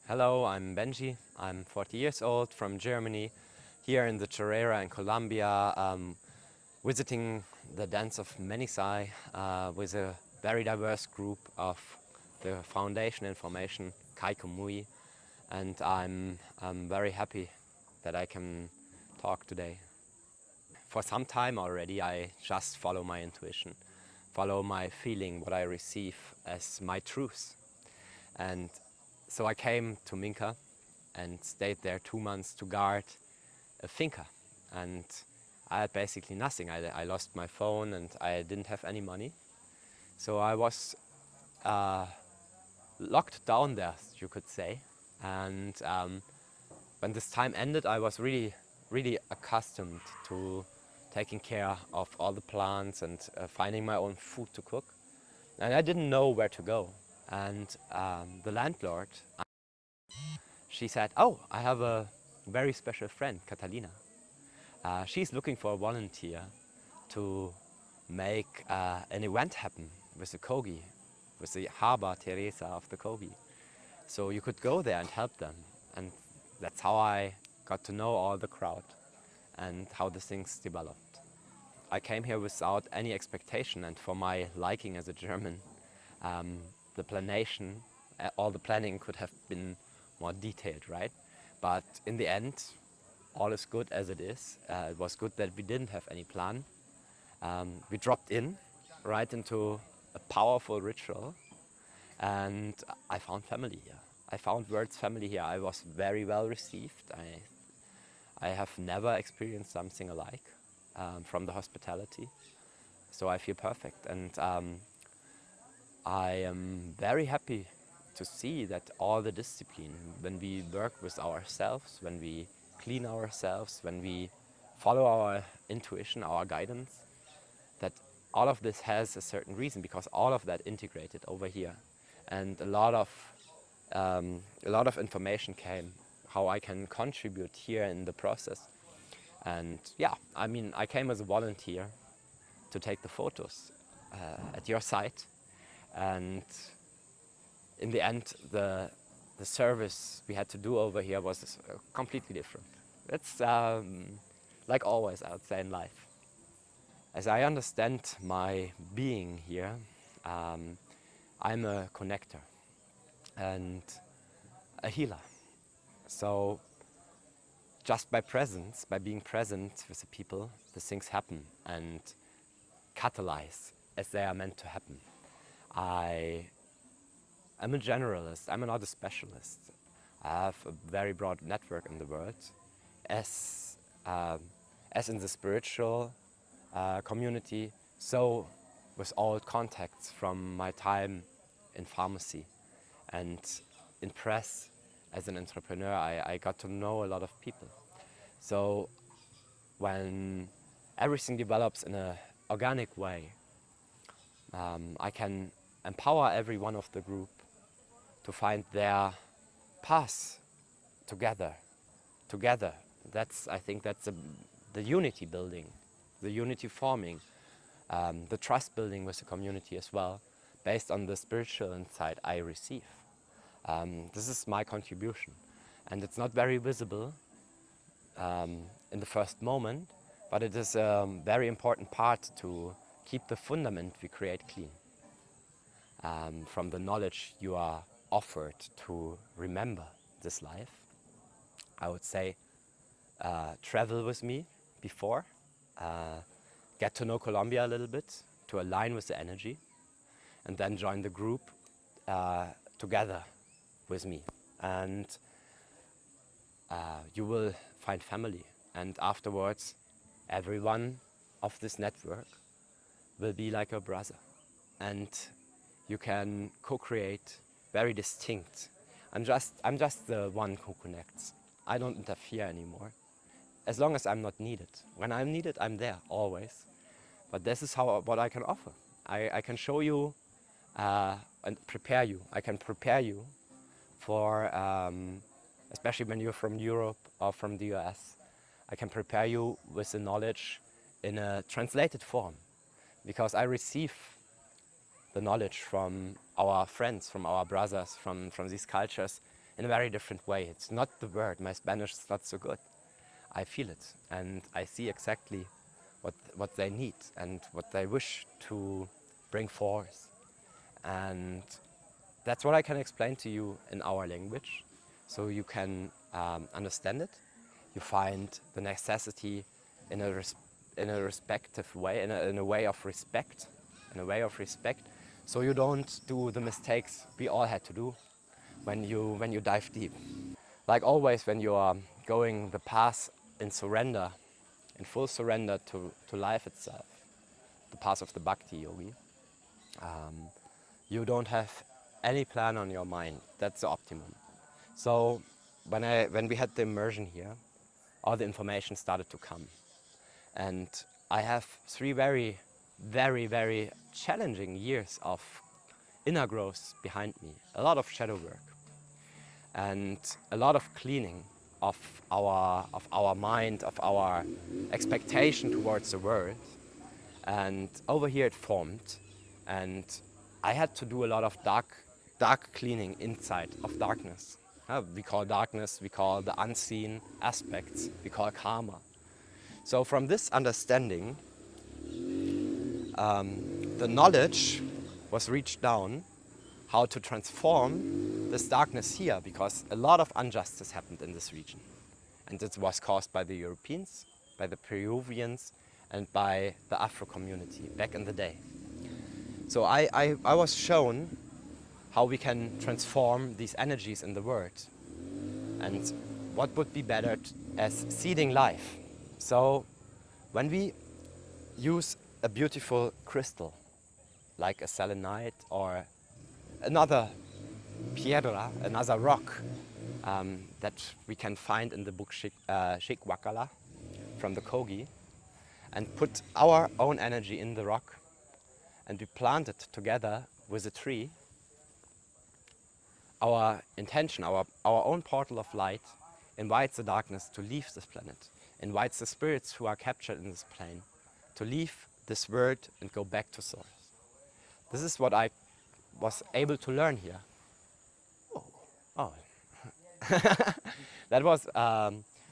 Hello, I'm Benji. I'm 40 years old from Germany, here in the Chorrera in Colombia, visiting the dance of Menizaii with a very diverse group of the foundation information, Kaikomui, and I'm very happy that I can talk today. For some time already, I just follow my intuition, follow my feeling, what I receive as my truth. And so I came to Minka and stayed there 2 months to guard a finca. And I had basically nothing. I lost my phone and I didn't have any money. So I was locked down there, you could say. And when this time ended, I was really accustomed to taking care of all the plants and finding my own food to cook. And I didn't know where to go. And the landlord, she said, "Oh, I have a very special friend, Catalina. She's looking for a volunteer to make an event happen with the Kogi, with the Harbor Teresa of the Kogi. So you could go there and help them." And that's how I got to know all the crowd and how the things developed. I came here without any expectation, and for my liking as a German, the planation, all the planning could have been more detailed, right? But in the end, all is good as it is. It was good that we didn't have any plan. We dropped in right into a powerful ritual, and I found family here. I found Word's family here. I was very well received. I have never experienced something alike from the hospitality, so I feel perfect. And I am very happy to see that all the discipline, when we work with ourselves, when we clean ourselves, when we follow our intuition, our guidance, that all of this has a certain reason, because all of that integrated over here. And a lot of information came, how I can contribute here in the process. And yeah, I mean, I came as a volunteer to take the photos at your site. And in the end, the service we had to do over here was completely different. It's like always, I would say, in life. As I understand my being here, I'm a connector and a healer. So just by presence, by being present with the people, the things happen and catalyze as they are meant to happen. I'm a generalist, I'm not a specialist. I have a very broad network in the world, as in the spiritual community, so with all contacts from my time in pharmacy and in press. As an entrepreneur, I got to know a lot of people. So when everything develops in an organic way, I can empower every one of the group to find their path together. I think that's the unity building, the unity forming, the trust building with the community as well, based on the spiritual insight I receive. This is my contribution, and it's not very visible in the first moment, but it is a very important part to keep the fundament we create clean. From the knowledge you are offered to remember this life, I would say travel with me before, get to know Colombia a little bit, to align with the energy, and then join the group together with me. And you will find family, and afterwards everyone of this network will be like a brother, and you can co-create very distinct. I'm just the one who connects. I don't interfere anymore, as long as I'm not needed. When I'm needed, I'm there always. But this is what I can offer. I can show you and prepare you. I can prepare you for, especially when you're from Europe or from the US, I can prepare you with the knowledge in a translated form, because I receive the knowledge from our friends, from our brothers, from these cultures in a very different way. It's not the word. My Spanish is not so good. I feel it, and I see exactly what they need and what they wish to bring forth. And that's what I can explain to you in our language, so you can understand it. You find the necessity in a respective way, in a way of respect, so you don't do the mistakes we all had to do when you dive deep. Like always, when you are going the path in surrender, in full surrender to life itself, the path of the Bhakti Yogi, you don't have any plan on your mind. That's the optimum. So when we had the immersion here, all the information started to come. And I have 3 very, very, very challenging years of inner growth behind me. A lot of shadow work and a lot of cleaning of our mind, of our expectation towards the world. And over here it formed, and I had to do a lot of dark cleaning inside of darkness. We call darkness, we call the unseen aspects, we call karma. So from this understanding, the knowledge was reached down how to transform this darkness here, because a lot of injustice happened in this region. And it was caused by the Europeans, by the Peruvians, and by the Afro community back in the day. So I was shown how we can transform these energies in the world. And what would be better as seeding life. So when we use a beautiful crystal, like a selenite or another piedra, another rock that we can find in the book Ix'Vhaun from the Kogi, and put our own energy in the rock, and we plant it together with a tree, our intention, our own portal of light invites the darkness to leave this planet, invites the spirits who are captured in this plane to leave this world and go back to source. This is what I was able to learn here. Oh. That was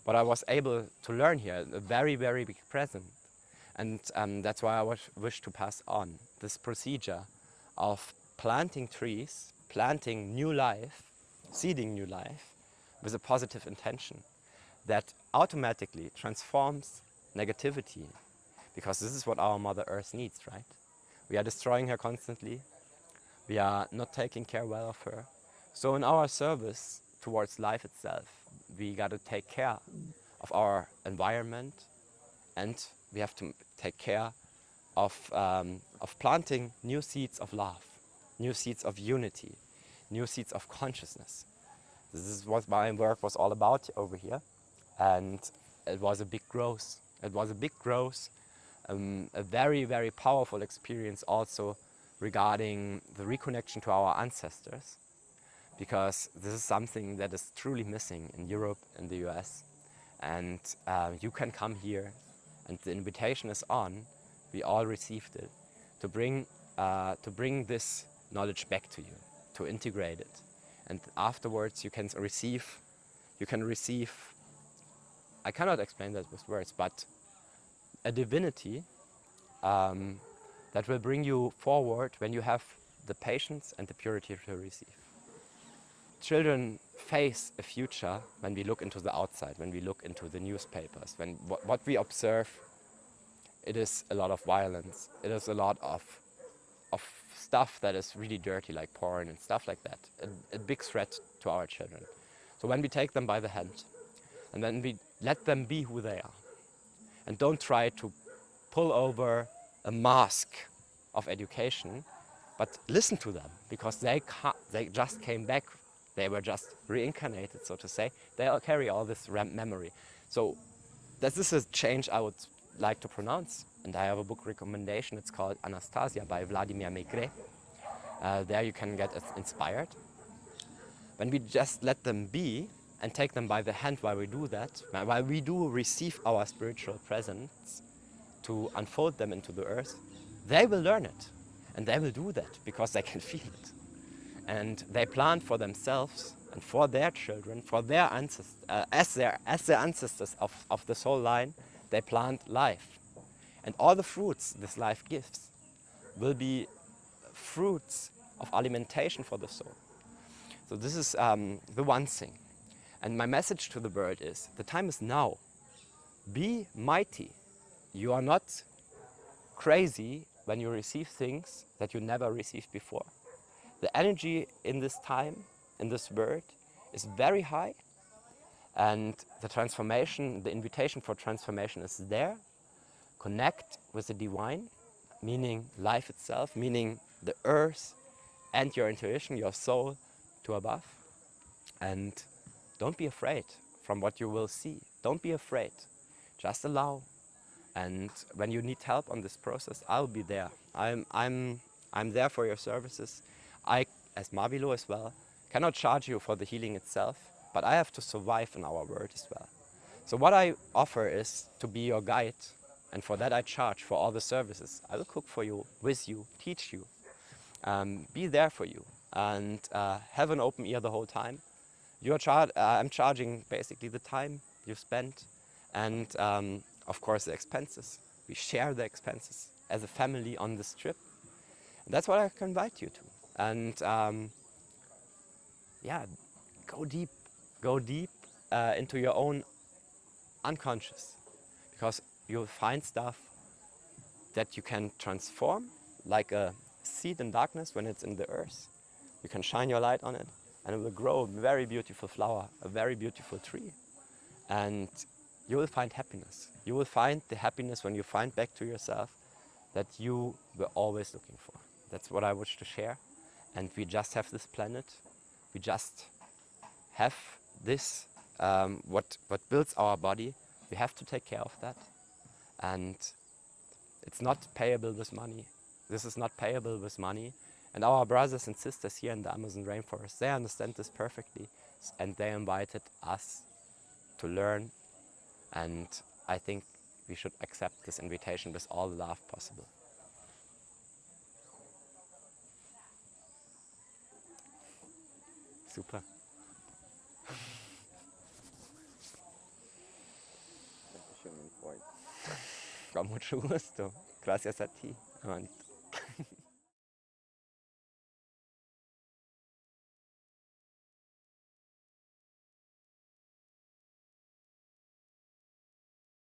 what I was able to learn here, a very, very big present. And that's why I wish to pass on this procedure of planting trees, planting new life, seeding new life with a positive intention that automatically transforms negativity, because this is what our Mother Earth needs, right? We are destroying her constantly. We are not taking care well of her. So in our service towards life itself, we got to take care of our environment, and we have to take care of planting new seeds of love, new seeds of unity, new seeds of consciousness. This is what my work was all about over here, and it was a big growth. It was a big growth, a very, very powerful experience also regarding the reconnection to our ancestors, because this is something that is truly missing in Europe and the US. And you can come here, and the invitation is on. We all received it to bring this knowledge back to you, to integrate it, and afterwards you can receive. I cannot explain that with words, but a divinity that will bring you forward when you have the patience and the purity to receive. Children face a future when we look into the outside, when we look into the newspapers, when what we observe, it is a lot of violence, it is a lot of stuff that is really dirty, like porn and stuff like that, a big threat to our children. So when we take them by the hand, and then we let them be who they are, and don't try to pull over a mask of education, but listen to them, because they just came back. They were just reincarnated, so to say. They all carry all this memory. So this is a change I would like to pronounce. And I have a book recommendation. It's called Anastasia by Vladimir Maigret. There you can get inspired. When we just let them be and take them by the hand while we do that, while we do receive our spiritual presence to unfold them into the earth, they will learn it. And they will do that because they can feel it. And they plant for themselves and for their children, for their ancestors, as their ancestors of this whole line, they plant life. And all the fruits this life gives will be fruits of alimentation for the soul. So this is the one thing. And my message to the bird is, the time is now. Be mighty. You are not crazy when you receive things that you never received before. The energy in this time, in this bird, is very high. And the transformation, the invitation for transformation is there. Connect with the divine, meaning life itself, meaning the earth and your intuition, your soul, to above. And don't be afraid from what you will see. Don't be afraid. Just allow. And when you need help on this process, I'll be there. I'm there for your services. I, as Mavilo as well, cannot charge you for the healing itself, but I have to survive in our world as well. So what I offer is to be your guide, and for that I charge for all the services. I will cook for you, with you, teach you, be there for you, and have an open ear the whole time. I'm charging basically the time you spent, and of course the expenses. We share the expenses as a family on this trip. And that's what I can invite you to. And yeah, go deep into your own unconscious, because you'll find stuff that you can transform, like a seed in darkness when it's in the earth. You can shine your light on it, and it will grow a very beautiful flower, a very beautiful tree. And you will find happiness. You will find the happiness when you find back to yourself that you were always looking for. That's what I wish to share. And we just have this planet. We just have this, what builds our body. We have to take care of that. And it's not payable with money. This is not payable with money. And our brothers and sisters here in the Amazon rainforest, they understand this perfectly. And they invited us to learn. And I think we should accept this invitation with all the love possible. Super. Con mucho gusto. Gracias a ti.